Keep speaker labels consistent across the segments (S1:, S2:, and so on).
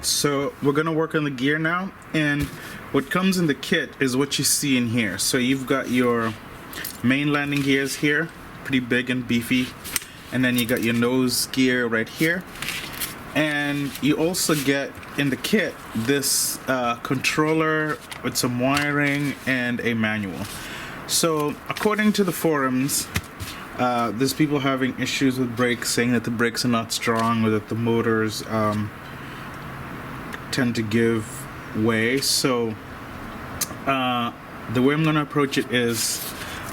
S1: So we're gonna work on the gear now, and what comes in the kit is what you see in here. So you've got your main landing gears here, pretty big and beefy, and then you got your nose gear right here, and you also get in the kit this controller with some wiring and a manual. So according to the forums, there's people having issues with brakes, saying that the brakes are not strong or that the motors tend to give way. So the way I'm gonna approach it is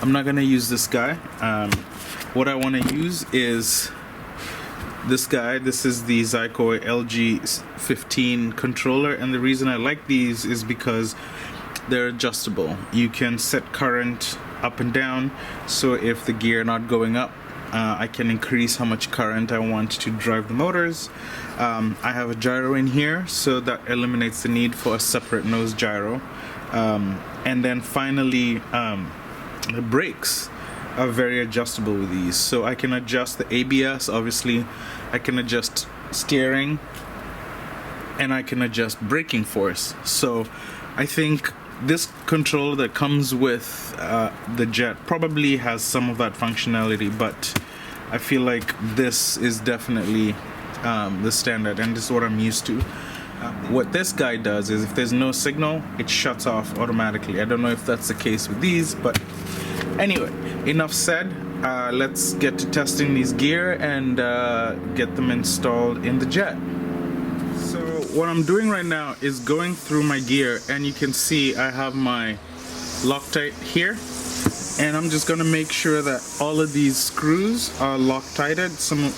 S1: I'm not gonna use this guy. What I want to use is this guy. This is the Zyco LG15 controller, and the reason I like these is because they're adjustable. You can set current up and down, so if the gear not going up, I can increase how much current I want to drive the motors. I have a gyro in here, so that eliminates the need for a separate nose gyro. And then finally, the brakes are very adjustable with these. So I can adjust the ABS, obviously, I can adjust steering, and I can adjust braking force. So I think this controller that comes with the Jet probably has some of that functionality, but I feel like this is definitely the standard, and this is what I'm used to. What this guy does is if there's no signal, it shuts off automatically. I don't know if that's the case with these, but anyway, enough said. Let's get to testing these gear and get them installed in the Jet. So what I'm doing right now is going through my gear, and you can see I have my Loctite here, and I'm just gonna make sure that all of these screws are Loctited.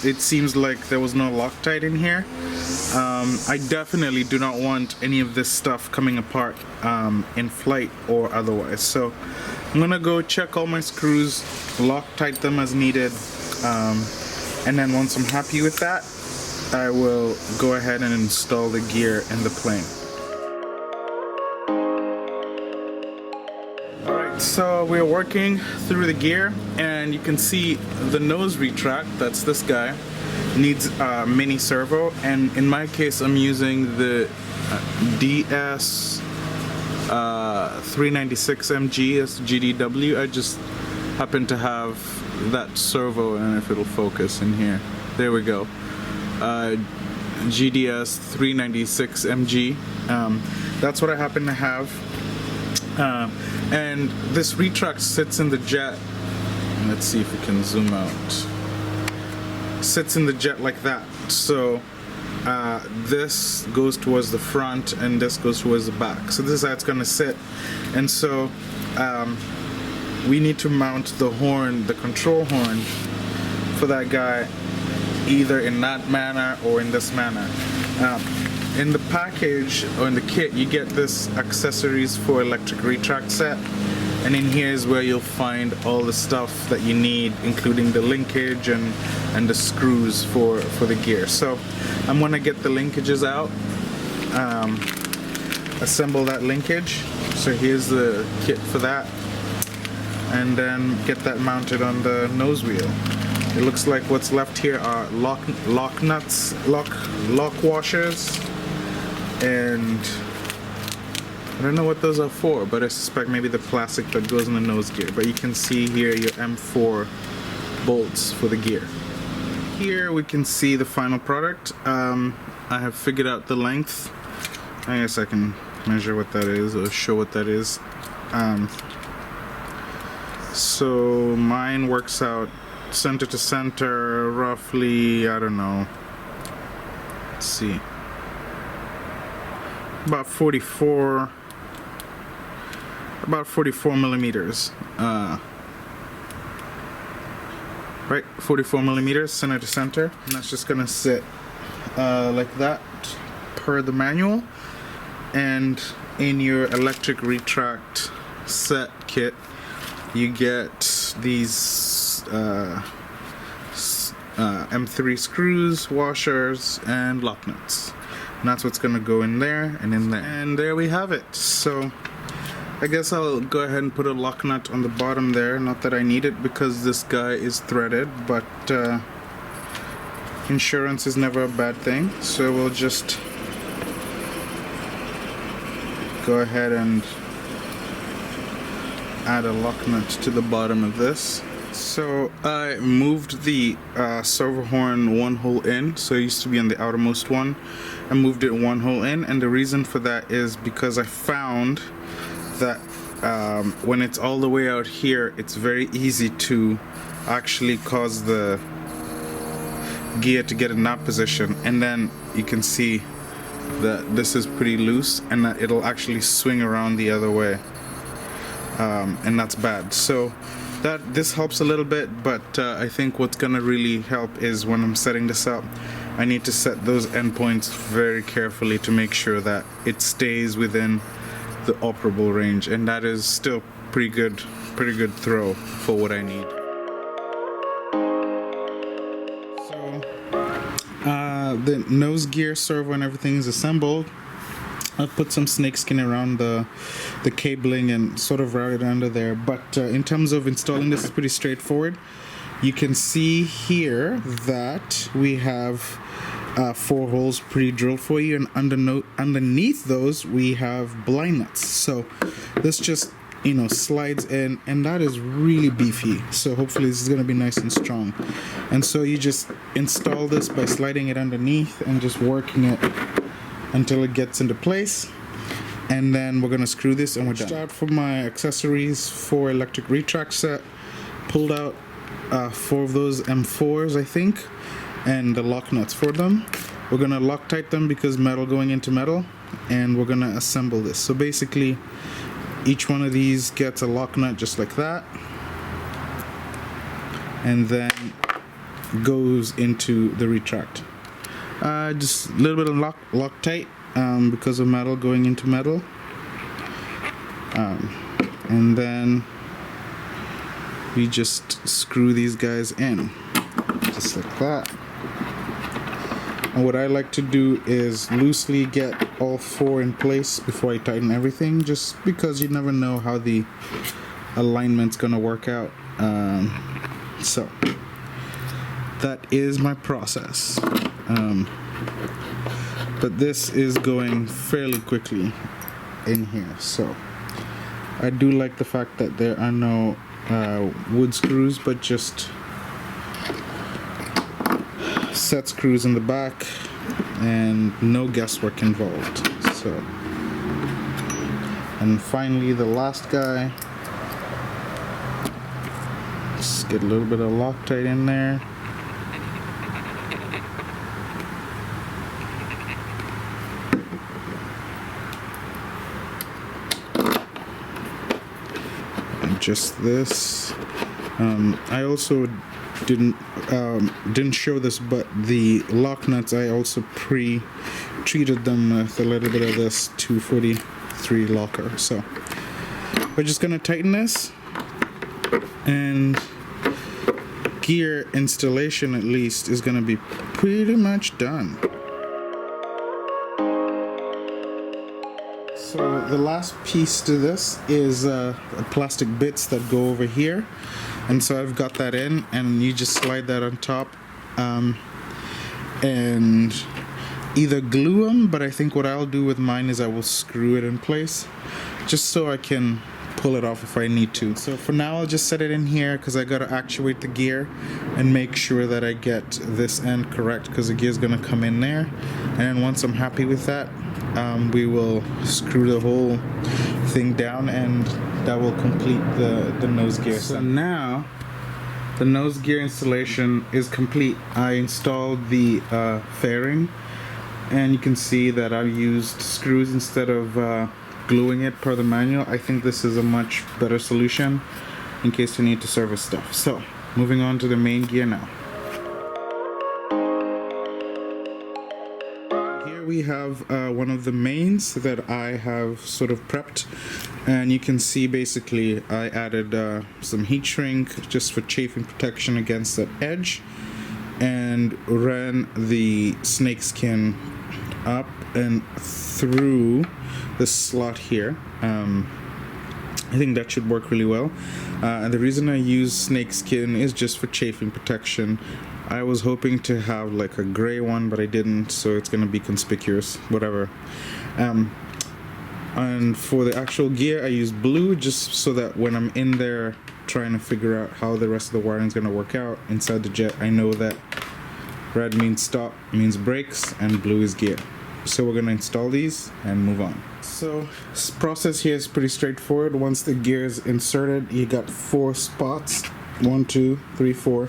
S1: It seems like there was no Loctite in here. I definitely do not want any of this stuff coming apart in flight or otherwise. So I'm gonna go check all my screws, Loctite them as needed, and then once I'm happy with that, I will go ahead and install the gear in the plane. Alright, so we're working through the gear, and you can see the nose retract, that's this guy, needs a mini servo, and in my case I'm using the DS 396MG as GDW. I just happen to have that servo, and if it'll focus in here, there we go. GDS 396MG. That's what I happen to have. And this retract sits in the Jet. Let's see if we can zoom out. Sits in the Jet like that. So this goes towards the front and this goes towards the back. So this is how it's going to sit. And so we need to mount the horn, the control horn for that guy, either in that manner or in this manner. In the package or in the kit, you get this accessories for electric retract set, and in here is where you'll find all the stuff that you need, including the linkage and the screws for the gear. So I'm gonna get the linkages out, assemble that linkage. So here's the kit for that, and then get that mounted on the nose wheel. It looks like what's left here are lock nuts, lock washers, and I don't know what those are for, but I suspect maybe the plastic that goes in the nose gear. But you can see here your M4 bolts for the gear. Here we can see the final product. I have figured out the length. I guess I can measure what that is or show what that is. So mine works out center to center roughly, I don't know, let's see, about 44 millimeters, right, 44 millimeters center to center, and that's just gonna sit like that per the manual. And in your electric retract set kit, you get these M3 screws, washers, and lock nuts. And that's what's gonna go in there and in there. And there we have it. So I guess I'll go ahead and put a lock nut on the bottom there. Not that I need it because this guy is threaded, but insurance is never a bad thing. So we'll just go ahead and add a lock nut to the bottom of this. So I moved the servo horn one hole in, so it used to be on the outermost one. I moved it one hole in, and the reason for that is because I found that when it's all the way out here, it's very easy to actually cause the gear to get in that position, and then you can see that this is pretty loose and that it'll actually swing around the other way, and that's bad. So this helps a little bit, but I think what's gonna really help is when I'm setting this up, I need to set those endpoints very carefully to make sure that it stays within the operable range, and that is still pretty good throw for what I need. So the nose gear, servo, and everything is assembled. I've put some snakeskin around the cabling and sort of routed under there, but in terms of installing this, is pretty straightforward. You can see here that we have 4 holes pre-drilled for you, and underneath those we have blind nuts. So this just, you know, slides in, and that is really beefy. So hopefully this is going to be nice and strong. And so you just install this by sliding it underneath and just working it until it gets into place, and then we're gonna screw this and we're done. Out for my accessories for electric retract set, pulled out 4 of those M4s, I think, and the lock nuts for them. We're gonna Loctite them because metal going into metal, and we're gonna assemble this. So basically each one of these gets a lock nut just like that, and then goes into the retract. Just a little bit of Loctite because of metal going into metal, and then we just screw these guys in just like that. And what I like to do is loosely get all 4 in place before I tighten everything, just because you never know how the alignment's gonna work out. So that is my process. But this is going fairly quickly in here, so I do like the fact that there are no wood screws, but just set screws in the back and no guesswork involved. So, and finally the last guy, just get a little bit of Loctite in there. Just this. I also didn't show this, but the lock nuts, I also pre-treated them with a little bit of this 243 locker. So we're just gonna tighten this, and gear installation at least is gonna be pretty much done. So the last piece to this is plastic bits that go over here, and so I've got that in, and you just slide that on top and either glue them, but I think what I'll do with mine is I will screw it in place just so I can pull it off if I need to. So for now I'll just set it in here because I gotta actuate the gear and make sure that I get this end correct, because the gear is gonna come in there, and then once I'm happy with that, we will screw the whole thing down, and that will complete the nose gear. So now the nose gear installation is complete. I installed the fairing, and you can see that I used screws instead of gluing it per the manual. I think this is a much better solution in case you need to service stuff. So moving on to the main gear now. We we have one of the mains that I have sort of prepped, and you can see basically I added some heat shrink just for chafing protection against that edge, and ran the snakeskin up and through the slot here. I think that should work really well. And the reason I use snakeskin is just for chafing protection. I was hoping to have like a gray one, but I didn't, so it's gonna be conspicuous, whatever. And for the actual gear, I use blue just so that when I'm in there trying to figure out how the rest of the wiring is gonna work out inside the jet, I know that red means stop, means brakes, and blue is gear. So we're gonna install these and move on. So this process here is pretty straightforward. Once the gear is inserted, you got 4 spots, 1, 2, 3, 4,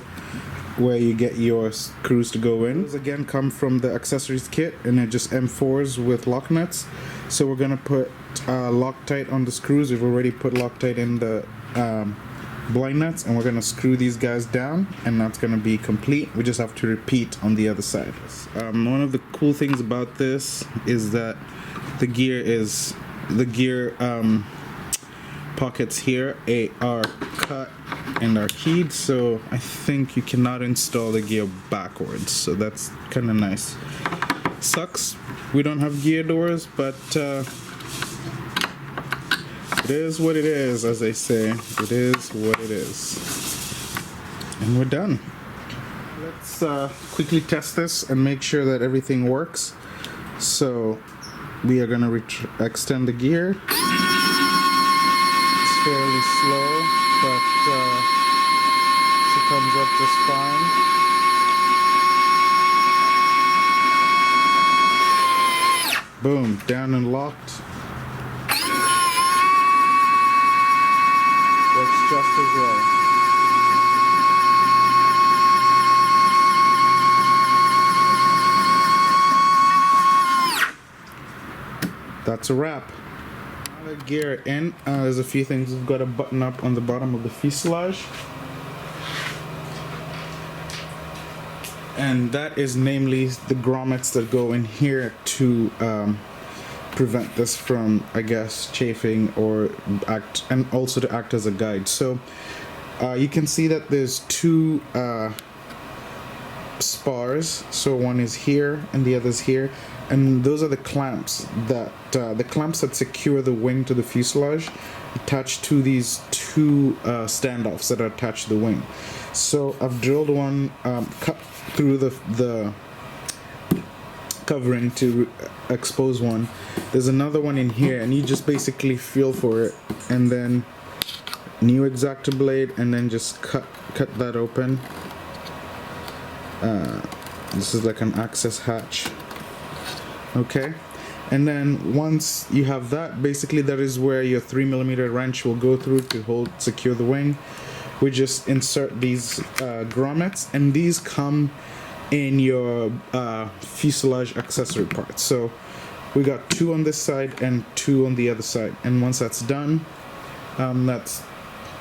S1: where you get your screws to go in. Those again come from the accessories kit, and they're just M4s with lock nuts. So we're gonna put Loctite on the screws. We've already put Loctite in the blind nuts, and we're gonna screw these guys down, and that's gonna be complete. We just have to repeat on the other side. One of the cool things about this is that the gear pockets here are cut and are keyed, so I think you cannot install the gear backwards, so that's kind of nice. Sucks we don't have gear doors, but it is what it is, as they say. It is what it is. And we're done. Let's quickly test this and make sure that everything works. So we are going to extend the gear. It's fairly slow, but she comes up just fine. Boom, down and locked. Works just as well. That's a wrap. Now the gear in, there's a few things we've got to button up on the bottom of the fuselage. And that is namely the grommets that go in here to prevent this from, I guess, chafing or and also to act as a guide. So you can see that there's 2 spars. So one is here and the other's here, and those are the clamps that secure the wing to the fuselage, attached to these 2 standoffs that are attached to the wing. So I've drilled one, cut through the covering to expose one. There's another one in here, and you just basically feel for it, and then new X-Acto blade, and then just cut that open. This is like an access hatch. Okay, and then once you have that, basically that is where your 3mm wrench will go through to secure the wing. We just insert these grommets, and these come in your fuselage accessory parts. So we got 2 on this side and 2 on the other side, and once that's done, that's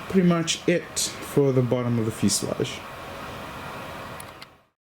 S1: pretty much it for the bottom of the fuselage.